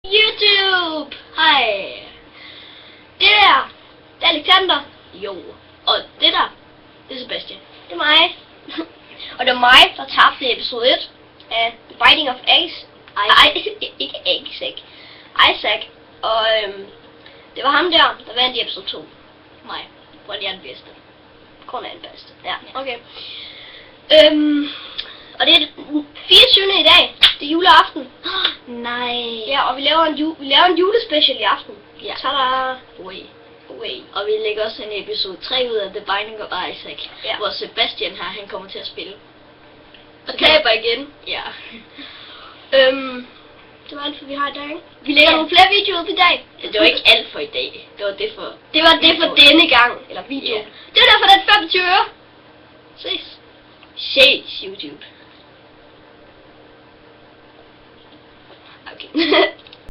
YouTube! Hej! Det der, det er Alexander. Jo. Og det der, det er Sebastian. Det er mig. Og det er mig, der tabte i episode 1 af The Binding of Isaac. Og det var ham der vandt i episode 2. Mig. Hvor jeg er den bedste. Kun er den bedste. Ja, okay. Og det er den 24. i dag. Det er juleaften. Nej. Ja, og vi laver en julespecial i aften. Ja. Tada! Way. Way. Og vi lægger også en episode 3 ud af The Binding of Isaac, Ja. hvor Sebastian her, han kommer til at spille. Og taber igen. Ja. Det var alt for vi har i dag, ikke? Vi lægger nogle flere videoer op i dag. Det var ikke alt for i dag. Det var det for... Det var det for denne gang. Eller video. Ja. Det var derfor, den 25 øre. Ses. Ses, YouTube. Okay.